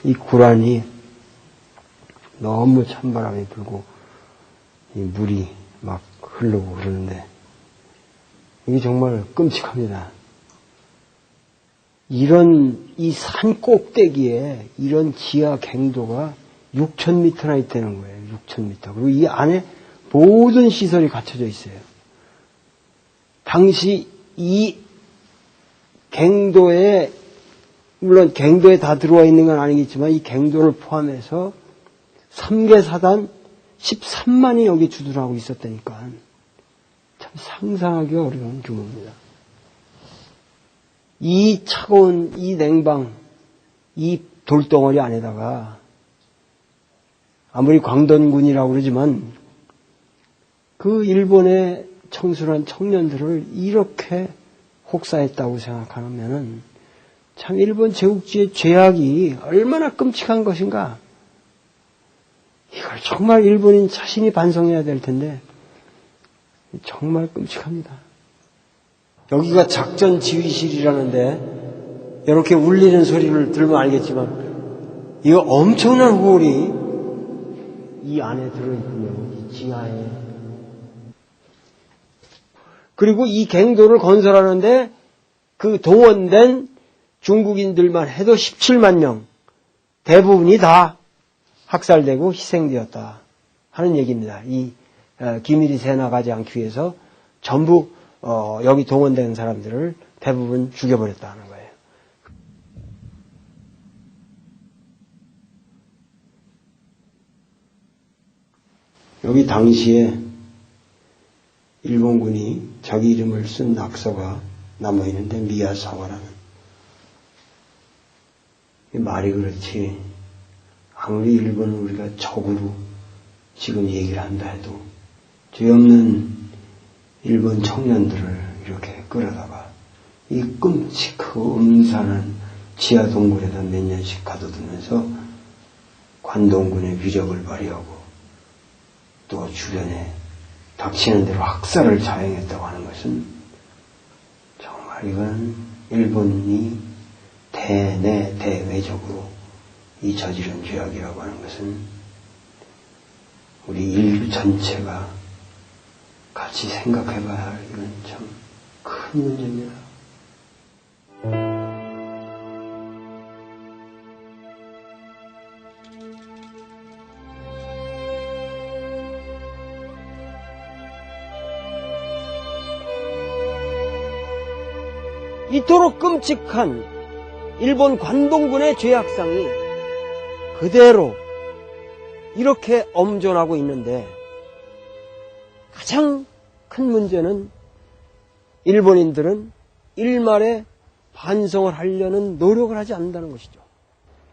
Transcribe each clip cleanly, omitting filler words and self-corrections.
이 구란이 너무 찬바람이 불고 이 물이 막 흐르고 그러는데 이게 정말 끔찍합니다. 이런 이 산 꼭대기에 이런 지하 갱도가 6,000m나 있다는 거예요. 6,000m. 그리고 이 안에 모든 시설이 갖춰져 있어요. 당시 이 갱도에 물론 갱도에 다 들어와 있는 건 아니겠지만 이 갱도를 포함해서 3개 사단 13만이 여기 주둔하고 있었다니까 참 상상하기 어려운 규모입니다. 이 차가운 이 냉방 이 돌덩어리 안에다가 아무리 광돈군이라고 그러지만 그 일본의 청순한 청년들을 이렇게 혹사했다고 생각하면은 참 일본 제국주의의 죄악이 얼마나 끔찍한 것인가. 이걸 정말 일본인 자신이 반성해야 될 텐데 정말 끔찍합니다. 여기가 작전 지휘실이라는데 이렇게 울리는 소리를 들으면 알겠지만 이거 엄청난 홀이 이 안에 들어있군요. 이 지하에. 그리고 이 갱도를 건설하는데 그 동원된 중국인들만 해도 17만 명 대부분이 다 학살되고 희생되었다 하는 얘기입니다. 이 기밀이 새나가지 않기 위해서 전부 여기 동원된 사람들을 대부분 죽여버렸다는 거예요. 여기 당시에 일본군이 자기 이름을 쓴 낙서가 남아있는데 미야사와라는 말이 그렇지 아무리 일본을 우리가 적으로 지금 얘기를 한다 해도 죄 없는 일본 청년들을 이렇게 끌어다가 이 끔찍하고 음산한 지하 동굴에다 몇 년씩 가둬두면서 관동군의 위력을 발휘하고 또 주변에 닥치는 대로 학살을 자행했다고 하는 것은 정말 이건 일본이 대외적으로 이 저지른 죄악이라고 하는 것은 우리 인류 전체가 같이 생각해봐야 할 이건 참 큰 문제입니다. 이토록 끔찍한 일본 관동군의 죄악상이 그대로 이렇게 엄존하고 있는데 가장 큰 문제는 일본인들은 일말에 반성을 하려는 노력을 하지 않는다는 것이죠.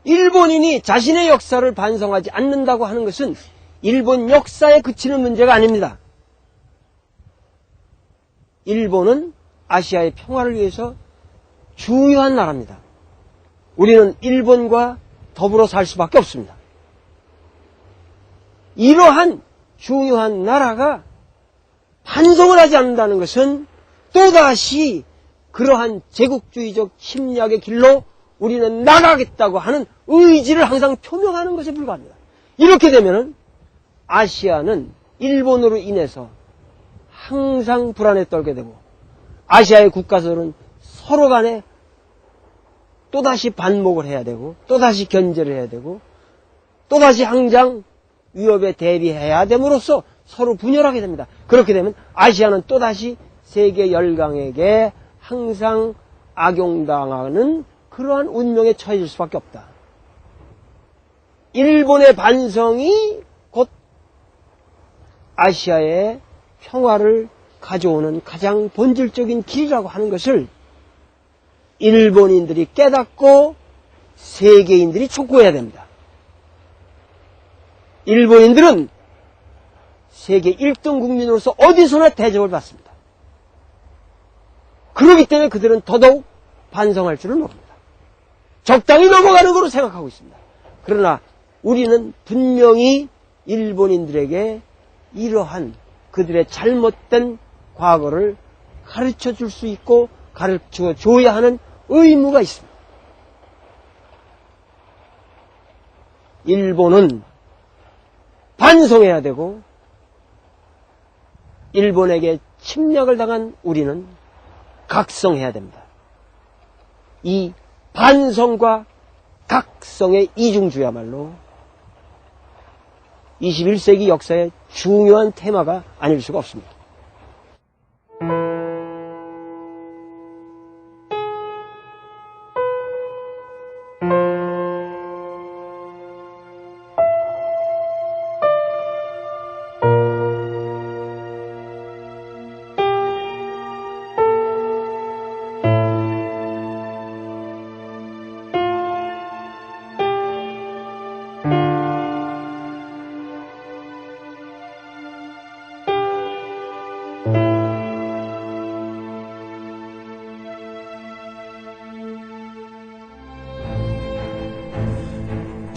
일본인이 자신의 역사를 반성하지 않는다고 하는 것은 일본 역사에 그치는 문제가 아닙니다. 일본은 아시아의 평화를 위해서 중요한 나라입니다. 우리는 일본과 더불어 살 수밖에 없습니다. 이러한 중요한 나라가 반성을 하지 않는다는 것은 또다시 그러한 제국주의적 침략의 길로 우리는 나가겠다고 하는 의지를 항상 표명하는 것에 불과합니다. 이렇게 되면은 아시아는 일본으로 인해서 항상 불안에 떨게 되고 아시아의 국가들은 서로 간에 또다시 반목을 해야 되고 또다시 견제를 해야 되고 또다시 항상 위협에 대비해야 됨으로써 서로 분열하게 됩니다. 그렇게 되면 아시아는 또다시 세계 열강에게 항상 악용당하는 그러한 운명에 처해질 수밖에 없다. 일본의 반성이 곧 아시아의 평화를 가져오는 가장 본질적인 길이라고 하는 것을 일본인들이 깨닫고 세계인들이 촉구해야 됩니다. 일본인들은 세계 1등 국민으로서 어디서나 대접을 받습니다. 그렇기 때문에 그들은 더더욱 반성할 줄을 모릅니다. 적당히 넘어가는 거로 생각하고 있습니다. 그러나 우리는 분명히 일본인들에게 이러한 그들의 잘못된 과거를 가르쳐 줄 수 있고 가르쳐 줘야 하는 의무가 있습니다. 일본은 반성해야 되고, 일본에게 침략을 당한 우리는 각성해야 됩니다. 이 반성과 각성의 이중주야말로 21세기 역사의 중요한 테마가 아닐 수가 없습니다.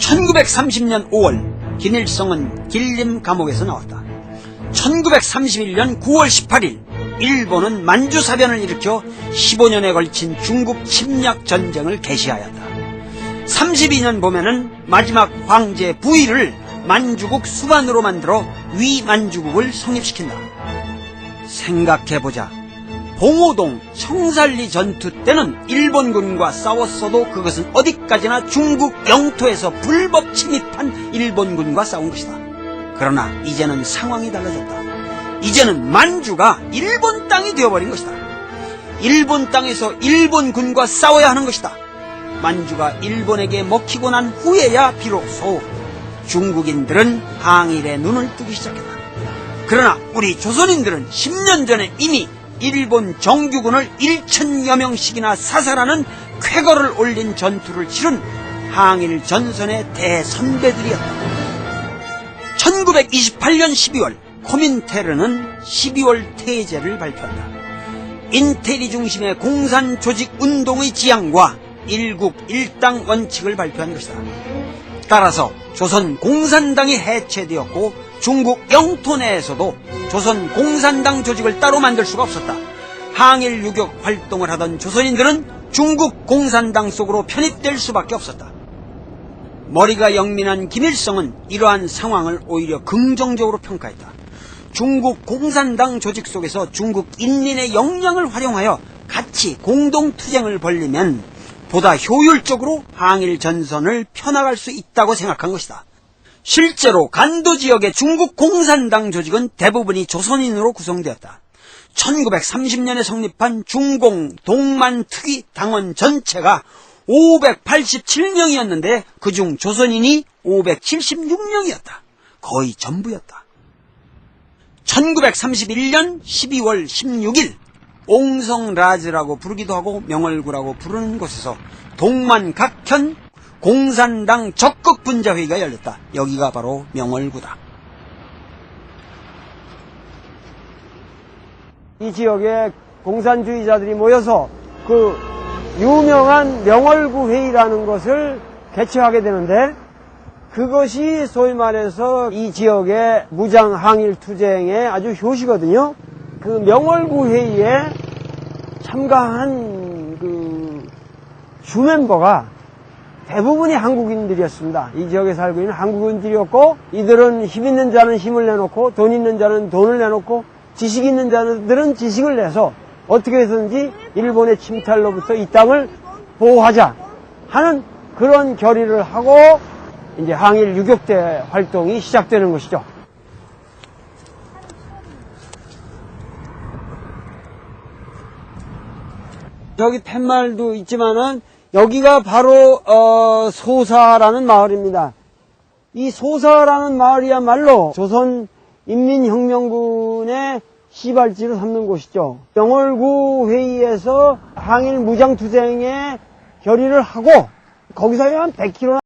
(1930년 5월) 김일성은 길림 감옥에서 나왔다. 1931년 9월 18일 일본은 만주사변을 일으켜 15년에 걸친 중국 침략 전쟁을 개시하였다. 32년 봄에는 마지막 황제 부위를 만주국 수반으로 만들어 위만주국을 성립시킨다. 생각해보자. 봉오동 청살리 전투 때는 일본군과 싸웠어도 그것은 어디까지나 중국 영토에서 불법 침입한 일본군과 싸운 것이다. 그러나 이제는 상황이 달라졌다. 이제는 만주가 일본 땅이 되어버린 것이다. 일본 땅에서 일본군과 싸워야 하는 것이다. 만주가 일본에게 먹히고 난 후에야 비로소 중국인들은 항일에 눈을 뜨기 시작했다. 그러나 우리 조선인들은 10년 전에 이미 일본 정규군을 1,000여 명씩이나 사살하는 쾌거를 올린 전투를 치른 항일 전선의 대선배들이었다. 1928년 12월 코민테르는 12월 태제를 발표한다. 인테리 중심의 공산조직운동의 지향과 일국 일당 원칙을 발표한 것이다. 따라서 조선 공산당이 해체되었고 중국 영토 내에서도 조선 공산당 조직을 따로 만들 수가 없었다. 항일 유격 활동을 하던 조선인들은 중국 공산당 속으로 편입될 수밖에 없었다. 머리가 영민한 김일성은 이러한 상황을 오히려 긍정적으로 평가했다. 중국 공산당 조직 속에서 중국 인민의 역량을 활용하여 같이 공동투쟁을 벌이면 보다 효율적으로 항일 전선을 펴나갈 수 있다고 생각한 것이다. 실제로 간도 지역의 중국 공산당 조직은 대부분이 조선인으로 구성되었다. 1930년에 성립한 중공 동만특위 당원 전체가 587명이었는데 그중 조선인이 576명이었다. 거의 전부였다. 1931년 12월 16일 옹성라즈라고 부르기도 하고 명월구라고 부르는 곳에서 동만각현 공산당 적극분자회의가 열렸다. 여기가 바로 명월구다. 이 지역에 공산주의자들이 모여서 그 유명한 명월구 회의라는 것을 개최하게 되는데, 그것이 소위 말해서 이 지역의 무장 항일 투쟁의 아주 효시거든요. 그 명월구 회의에 참가한 그 주멤버가 대부분이 한국인들이었습니다. 이 지역에 살고 있는 한국인들이었고, 이들은 힘 있는 자는 힘을 내놓고 돈 있는 자는 돈을 내놓고 지식 있는 자들은 지식을 내서 어떻게 해서든지 일본의 침탈로부터 이 땅을 보호하자 하는 그런 결의를 하고 이제 항일 유격대 활동이 시작되는 것이죠. 여기 팻말도 있지만은 여기가 바로 소사라는 마을입니다. 이 소사라는 마을이야말로 조선 인민혁명군의 시발지로 삼는 곳이죠. 명월구 회의에서 항일 무장투쟁에 결의를 하고 거기서 한 100km